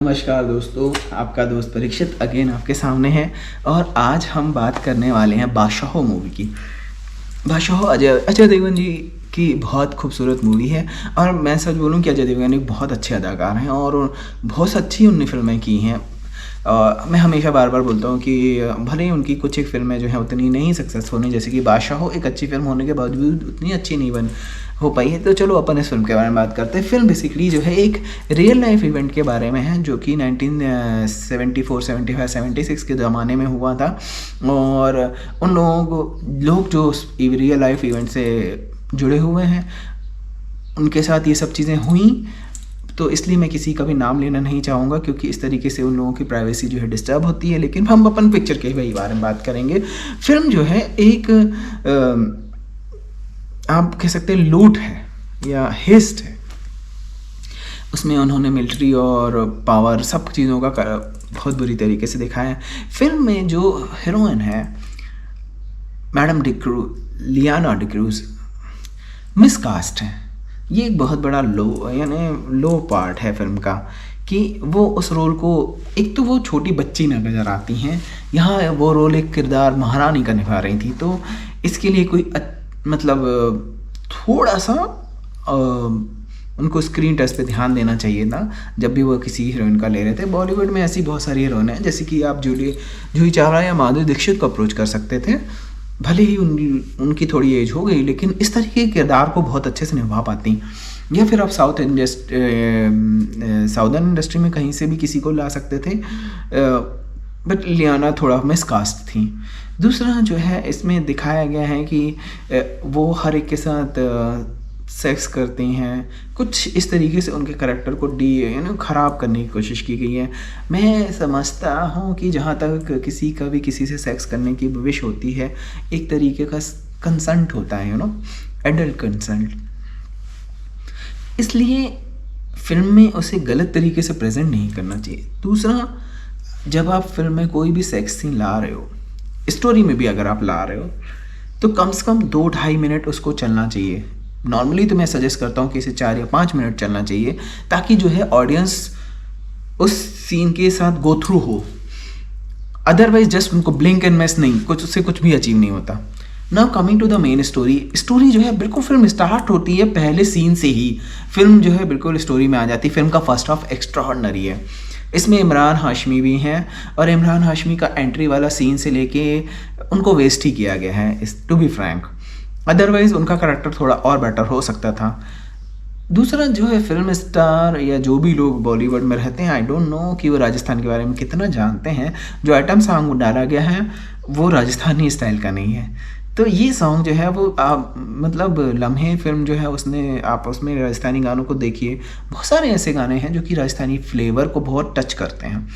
नमस्कार दोस्तों, आपका दोस्त परीक्षित अगेन आपके सामने है। और आज हम बात करने वाले हैं बादशाह मूवी की। बादशाह अजय देवगन जी की बहुत खूबसूरत मूवी है। और मैं सच बोलूं कि अजय देवगन एक बहुत अच्छे अदाकार हैं और बहुत अच्छी उनने फिल्में की हैं। मैं हमेशा बार बार बोलता हूँ कि भले ही उनकी कुछ एक फिल्में जो हैं उतनी नहीं सक्सेसफुल नहीं, जैसे कि बादशाह एक अच्छी फिल्म होने के बावजूद उतनी अच्छी नहीं बन हो पाई है। तो चलो अपन इस फिल्म के बारे में बात करते हैं। फिल्म बेसिकली जो है एक रियल लाइफ इवेंट के बारे में है, जो कि 1974, 75, 76 के ज़माने में हुआ था। और उन लोग जो रियल लाइफ इवेंट से जुड़े हुए हैं उनके साथ ये सब चीज़ें हुई। तो इसलिए मैं किसी का भी नाम लेना नहीं चाहूँगा, क्योंकि इस तरीके से उन लोगों की प्राइवेसी जो है डिस्टर्ब होती है। लेकिन हम अपन पिक्चर के ही बारे में बात करेंगे। फिल्म जो है एक आप कह सकते हैं लूट है या हेस्ट है। उसमें उन्होंने मिलिट्री और पावर सब चीज़ों का बहुत बुरी तरीके से दिखाया है। फिल्म में जो हीरोइन है मैडम लियाना डिक्रूज मिसकास्ट है। ये एक बहुत बड़ा लो पार्ट है फिल्म का, कि वो उस रोल को, एक तो वो छोटी बच्ची नजर आती हैं, यहाँ वो रोल एक किरदार महारानी का निभा रही थी। तो इसके लिए कोई मतलब थोड़ा सा उनको स्क्रीन टेस्ट पे ध्यान देना चाहिए था जब भी वो किसी हीरोइन का ले रहे थे। बॉलीवुड में ऐसी बहुत सारी हीरोइन हैं, जैसे कि आप जूही चावला या माधुरी दीक्षित को अप्रोच कर सकते थे। भले ही उनकी थोड़ी एज हो गई, लेकिन इस तरीके के किरदार को बहुत अच्छे से निभा पाती। या फिर आप साउदर्न इंडस्ट्री में कहीं से भी किसी को ला सकते थे, बट लियाना थोड़ा मिसकास्ट थी। दूसरा जो है इसमें दिखाया गया है कि वो हर एक के साथ सेक्स करती हैं। कुछ इस तरीके से उनके करैक्टर को ख़राब करने की कोशिश की गई है। मैं समझता हूँ कि जहाँ तक किसी का भी किसी से सेक्स करने की विश होती है, एक तरीके का कंसेंट होता है, एडल्ट कंसेंट। इसलिए फिल्म में उसे गलत तरीके से प्रेजेंट नहीं करना चाहिए। दूसरा, जब आप फिल्म में कोई भी सेक्स सीन ला रहे हो, स्टोरी में भी अगर आप ला रहे हो, तो कम से कम 2-2.5 मिनट उसको चलना चाहिए। नॉर्मली तो मैं सजेस्ट करता हूँ कि इसे 4 या 5 मिनट चलना चाहिए, ताकि जो है ऑडियंस उस सीन के साथ गो थ्रू हो। अदरवाइज जस्ट उनको ब्लिंक एंड मिस नहीं, कुछ उससे कुछ भी अचीव नहीं होता। Now coming to the main story जो है बिल्कुल फिल्म स्टार्ट होती है पहले सीन से ही। फिल्म जो है बिल्कुल स्टोरी में आ जाती है। फिल्म का फर्स्ट हाफ एक्स्ट्राऑर्डिनरी है। इसमें इमरान हाशमी भी हैं, और इमरान हाशमी का एंट्री वाला सीन से लेके उनको वेस्ट ही किया गया है, टू बी फ्रैंक। अदरवाइज उनका करैक्टर थोड़ा और बेटर हो सकता था। दूसरा जो है, फिल्म स्टार या जो भी लोग बॉलीवुड में रहते हैं, आई डोंट नो कि वो राजस्थान के बारे में कितना जानते हैं। जो आइटम सॉन्ग डाला गया है वो राजस्थानी स्टाइल का नहीं है। तो ये सॉन्ग जो है वो मतलब लम्हे फिल्म जो है उसने, आप उसमें राजस्थानी गानों को देखिए, बहुत सारे ऐसे गाने हैं जो कि राजस्थानी फ्लेवर को बहुत टच करते हैं।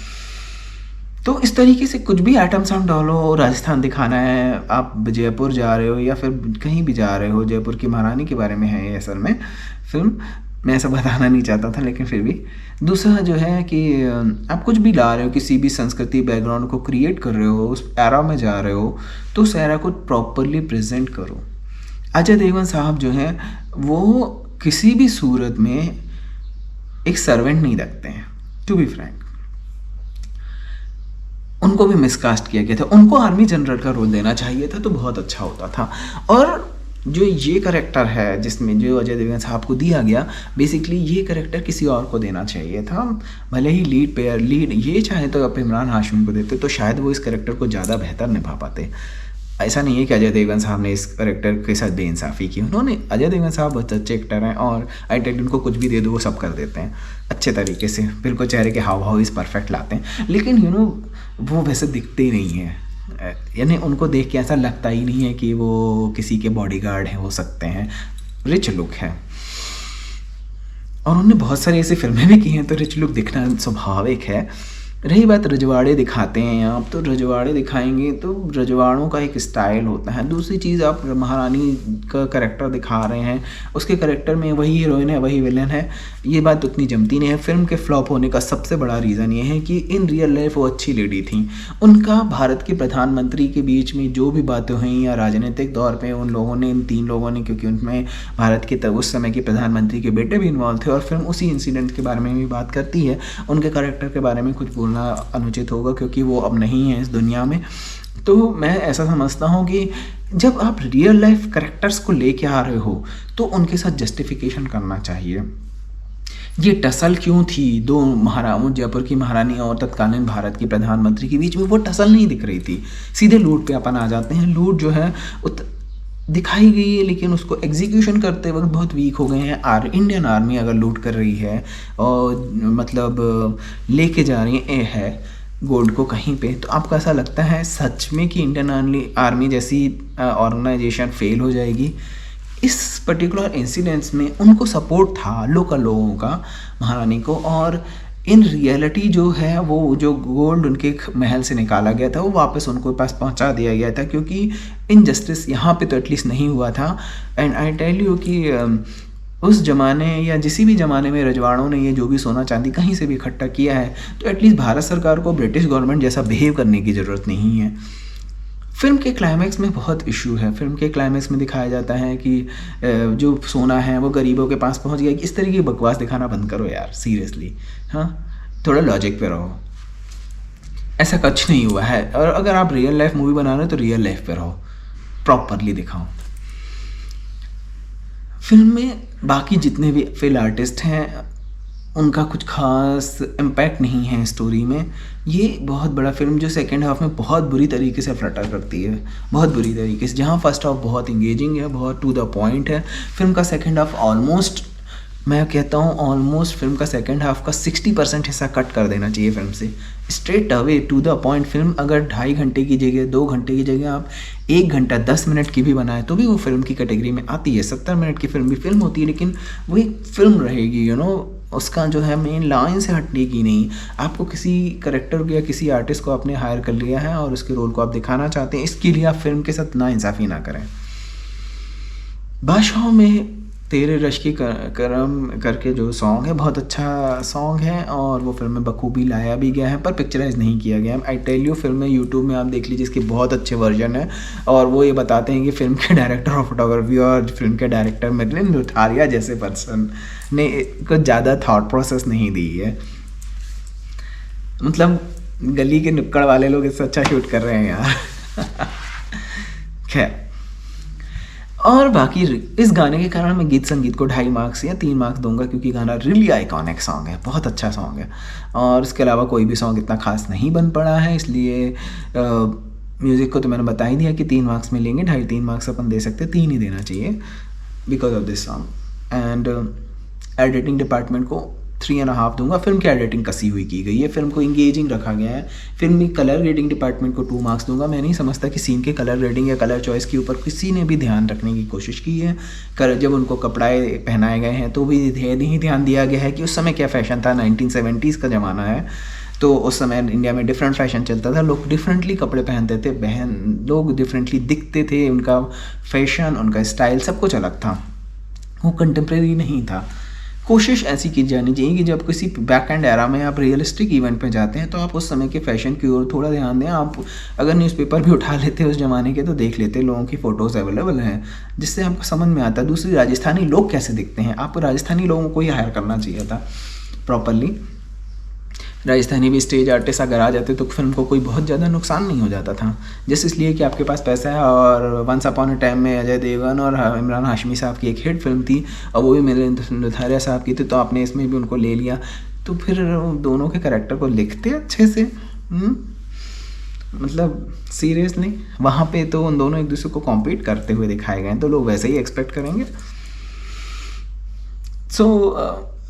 तो इस तरीके से कुछ भी आइटम सॉन्ग डालो, राजस्थान दिखाना है, आप जयपुर जा रहे हो या फिर कहीं भी जा रहे हो, जयपुर की महारानी के बारे में है ये असल में फिल्म। मैं ऐसा बताना नहीं चाहता था, लेकिन फिर भी। दूसरा जो है कि आप कुछ भी ला रहे हो, किसी भी संस्कृति बैकग्राउंड को क्रिएट कर रहे हो, उस एरा में जा रहे हो, तो उस एरा को प्रॉपरली प्रेजेंट करो। अजय देवगन साहब जो हैं वो किसी भी सूरत में एक सर्वेंट नहीं रखते हैं, टू बी फ्रैंक। उनको भी मिसकास्ट किया गया था। उनको आर्मी जनरल का रोल देना चाहिए था तो बहुत अच्छा होता था। और जो ये करेक्टर है जिसमें जो अजय देवगन साहब को दिया गया, बेसिकली ये करेक्टर किसी और को देना चाहिए था। भले ही लीड ये चाहे तो आप इमरान हाशमी को देते तो शायद वो इस करेक्टर को ज़्यादा बेहतर निभा पाते। ऐसा नहीं है कि अजय देवगन साहब ने इस करेक्टर के साथ बेइंसाफ़ी की। अजय देवगन साहब बहुत अच्छे एक्टर हैं, और आई टेक उनको कुछ भी दे दो वो सब कर देते हैं अच्छे तरीके से। बिल्कुल चेहरे के हाव भाव इस परफेक्ट लाते हैं। लेकिन वो वैसे दिखते ही नहीं हैं, यानी उनको देख के ऐसा लगता ही नहीं है कि वो किसी के बॉडीगार्ड हैं, हो सकते हैं। रिच लुक है, और उन्होंने बहुत सारी ऐसी फिल्में भी की हैं, तो रिच लुक दिखना स्वाभाविक है। रही बात रजवाड़े दिखाते हैं आप, तो रजवाड़े दिखाएंगे तो रजवाड़ों का एक स्टाइल होता है। दूसरी चीज़, आप महारानी का करैक्टर दिखा रहे हैं, उसके करैक्टर में वही हीरोइन है वही विलन है, ये बात उतनी जमती नहीं है। फिल्म के फ्लॉप होने का सबसे बड़ा रीज़न ये है कि इन रियल लाइफ वो अच्छी लेडी थी, उनका भारत के प्रधानमंत्री के बीच में जो भी बातें हुई या राजनीतिक तौर पर उन लोगों ने, इन 3 लोगों ने, क्योंकि उनमें भारत के उस समय के प्रधानमंत्री के बेटे भी इन्वॉल्व थे और फिल्म उसी इंसिडेंट के बारे में भी बात करती है। उनके करैक्टर के बारे में कुछ बोलना अनुचित होगा क्योंकि वो अब नहीं है इस दुनिया में। तो मैं ऐसा समझता हूँ कि जब आप रियल लाइफ करैक्टर्स को लेके आ रहे हो तो उनके साथ जस्टिफिकेशन करना चाहिए। ये टसल क्यों थी दो जयपुर की महारानी और तत्कालीन भारत की प्रधानमंत्री के बीच में, वो टसल नहीं दिख रही थी। सीधे लूट पे अपन आ जाते हैं। लूट जो है दिखाई गई है लेकिन उसको एग्जीक्यूशन करते वक्त बहुत वीक हो गए हैं। इंडियन आर्मी अगर लूट कर रही है और मतलब लेके जा रही है गोल्ड को कहीं पे, तो आपको ऐसा लगता है सच में कि इंडियन आर्मी जैसी ऑर्गेनाइजेशन फेल हो जाएगी? इस पर्टिकुलर इंसिडेंट्स में उनको सपोर्ट था लोकल लोगों का, महारानी को, और इन रियलिटी जो है वो जो गोल्ड उनके महल से निकाला गया था वो वापस उनको पास पहुंचा दिया गया था, क्योंकि इनजस्टिस यहाँ पे तो एटलीस्ट नहीं हुआ था। एंड आई टेल यू कि उस ज़माने या जिसी भी ज़माने में रजवाड़ों ने ये जो भी सोना चांदी कहीं से भी इकट्ठा किया है, तो एटलीस्ट भारत सरकार को ब्रिटिश गवर्नमेंट जैसा बिहेव करने की ज़रूरत नहीं है। फिल्म के क्लाइमैक्स में बहुत इशू है। फिल्म के क्लाइमैक्स में दिखाया जाता है कि जो सोना है वो गरीबों के पास पहुंच गया। इस तरह की बकवास दिखाना बंद करो यार, सीरियसली। हाँ, थोड़ा लॉजिक पे रहो। ऐसा कुछ नहीं हुआ है। और अगर आप रियल लाइफ मूवी बना रहे हो तो रियल लाइफ पे रहो, प्रॉपरली दिखाओ। फिल्म में बाकी जितने भी फेल आर्टिस्ट हैं उनका कुछ खास इम्पैक्ट नहीं है स्टोरी में। ये बहुत बड़ा फिल्म जो सेकेंड हाफ में बहुत बुरी तरीके से फ्लटर करती है, बहुत बुरी तरीके से। जहाँ फर्स्ट हाफ बहुत इंगेजिंग है, बहुत टू द पॉइंट है, फिल्म का सेकेंड हाफ ऑलमोस्ट, मैं कहता हूँ ऑलमोस्ट फिल्म का सेकेंड हाफ का 60% हिस्सा कट कर देना चाहिए फिल्म से। Straight away to the point. Film अगर 2.5 घंटे की जगह 2 घंटे की जगह आप 1 घंटा 10 मिनट की भी बनाए तो भी वो फिल्म की कैटेगरी में आती है। 70 मिनट की फिल्म भी फिल्म होती है, लेकिन वो एक फिल्म रहेगी, उसका जो है मेन लाइन से हटने की नहीं। आपको किसी करेक्टर या किसी आर्टिस्ट को आपने हायर कर लिया है और उसके रोल को आप दिखाना चाहते हैं, इसके लिए आप फिल्म के साथ नाइंसाफ़ी ना करें। बादशाह में तेरे रश की करम करके जो सॉन्ग है बहुत अच्छा सॉन्ग है और वो फिल्म में बखूबी लाया भी गया है, पर पिक्चराइज नहीं किया गया है। आई टेल यू, फिल्म में यूट्यूब में आप देख लीजिए, इसके बहुत अच्छे वर्जन है और वो ये बताते हैं कि फिल्म के डायरेक्टर और फोटोग्राफी और फिल्म के डायरेक्टर मिलिंद लुथारिया जैसे पर्सन ने कुछ ज़्यादा थॉट प्रोसेस नहीं दी है। मतलब गली के नुक्कड़ वाले लोग इससे अच्छा शूट कर रहे हैं यार। खैर, और बाकी इस गाने के कारण मैं गीत संगीत को 2.5 मार्क्स या 3 मार्क्स दूंगा, क्योंकि गाना रियली आइकॉनिक सॉन्ग है, बहुत अच्छा सॉन्ग है। और इसके अलावा कोई भी सॉन्ग इतना खास नहीं बन पड़ा है, इसलिए म्यूज़िक को तो मैंने बता ही दिया कि 3 मार्क्स मिलेंगे। 2.5-3 मार्क्स अपन दे सकते, 3 ही देना चाहिए because of this song. And editing department को 3.5 दूंगा। फिल्म की एडिटिंग कसी हुई की गई है, फिल्म को इंगेजिंग रखा गया है। फिल्म में कलर ग्रेडिंग डिपार्टमेंट को 2 मार्क्स दूंगा। मैं नहीं समझता कि सीन के कलर ग्रेडिंग या कलर चॉइस के ऊपर किसी ने भी ध्यान रखने की कोशिश की है। जब उनको कपड़े पहनाए गए हैं तो भी नहीं ध्यान दिया गया है कि उस समय क्या फ़ैशन था। 1970s का ज़माना है, तो उस समय इंडिया में डिफरेंट फैशन चलता था, लोग डिफरेंटली कपड़े पहनते थे, लोग डिफरेंटली दिखते थे, उनका फैशन, उनका स्टाइल सब कुछ अलग था, वो कंटेम्प्रेरी नहीं था। कोशिश ऐसी की जानी चाहिए कि जब किसी बैक एंड एरा में आप रियलिस्टिक इवेंट पे जाते हैं तो आप उस समय के फैशन की ओर थोड़ा ध्यान दें। आप अगर न्यूज़पेपर भी उठा लेते उस ज़माने के तो देख लेते, लोगों की फ़ोटोज़ अवेलेबल हैं जिससे आपको समझ में आता है। दूसरी, राजस्थानी लोग कैसे दिखते हैं, आपको राजस्थानी लोगों को ही हायर करना चाहिए था प्रॉपरली। राजस्थानी भी स्टेज आर्टिस्ट अगर आ जाते तो फिल्म को कोई बहुत ज़्यादा नुकसान नहीं हो जाता था, जस्ट इसलिए कि आपके पास पैसा है। और वंस अपॉन अ टाइम में अजय देवगन और इमरान हाशमी साहब की एक हिट फिल्म थी और वो भी मिलिंद लुथारिया साहब की थी, तो आपने इसमें भी उनको ले लिया, तो फिर दोनों के करैक्टर को लिखते अच्छे से। मतलब सीरियसली वहाँ पे तो उन दोनों एक दूसरे को कॉम्पीट करते हुए दिखाए गए हैं, तो लोग वैसे ही एक्सपेक्ट करेंगे।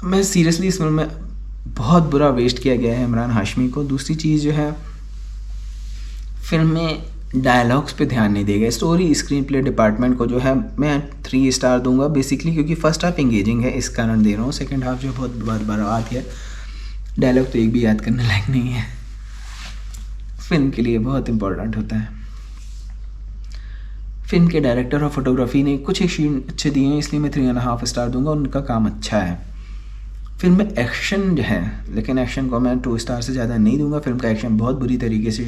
मैं सीरियसली इस फिल्म में बहुत बुरा वेस्ट किया गया है इमरान हाशमी को। दूसरी चीज़ जो है, फिल्म में डायलॉग्स पे ध्यान नहीं दिया गया। स्टोरी स्क्रीन प्ले डिपार्टमेंट को जो है मैं 3 स्टार दूंगा बेसिकली, क्योंकि फर्स्ट हाफ इंगेजिंग है इस कारण दे रहा हूँ। सेकंड हाफ जो बहुत बर्बाद है, डायलॉग तो एक भी याद करने लायक नहीं है। फिल्म के लिए बहुत इम्पोर्टेंट होता है। फिल्म के डायरेक्टर और फोटोग्राफी ने कुछ एक सीन अच्छे दिए हैं, इसलिए मैं 3.5 स्टार दूंगा। उनका काम अच्छा है। फिल्म में एक्शन है, लेकिन एक्शन को मैं 2 स्टार से ज़्यादा नहीं दूंगा। फिल्म का एक्शन बहुत बुरी तरीके से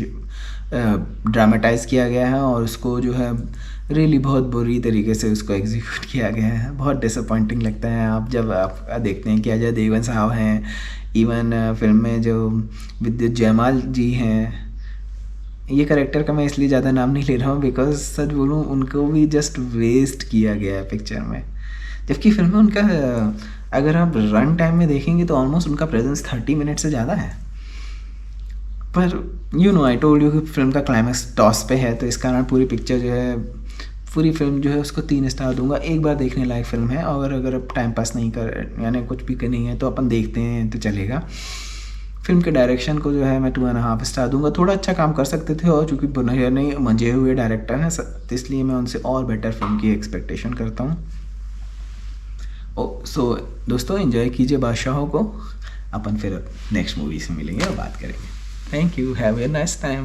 ड्रामेटाइज़ किया गया है और उसको जो है रियली बहुत बुरी तरीके से उसको एग्जीक्यूट किया गया है। बहुत डिसअपॉइंटिंग लगता है आप जब आप देखते हैं कि अजय देवगन साहब हैं, इवन फिल्म में जो विद्युत जयमाल जी हैं। ये करेक्टर का मैं इसलिए ज़्यादा नाम नहीं ले रहा हूँ बिकॉज सच बोलूँ उनको भी जस्ट वेस्ट किया गया है पिक्चर में। जबकि फिल्म में उनका अगर आप रन टाइम में देखेंगे तो ऑलमोस्ट उनका प्रेजेंस 30 मिनट से ज़्यादा है। पर आई टोल्ड यू कि फिल्म का क्लाइमैक्स टॉस पे है, तो इस कारण पूरी पिक्चर जो है, पूरी फिल्म जो है उसको 3 स्टार दूंगा। एक बार देखने लायक फिल्म है और अगर आप टाइम पास नहीं कर यानी कुछ भी नहीं है तो अपन देखते हैं तो चलेगा। फिल्म के डायरेक्शन को जो है मैं 2.5 स्टार दूंगा। थोड़ा अच्छा काम कर सकते थे और चूँकि नहीं मंजे हुए डायरेक्टर हैं तो इसलिए मैं उनसे और बेटर फिल्म की एक्सपेक्टेशन करता हूँ। सो दोस्तों एंजॉय कीजिए बादशाहों को। अपन फिर नेक्स्ट मूवी से मिलेंगे और बात करेंगे। Thank you, have a nice time.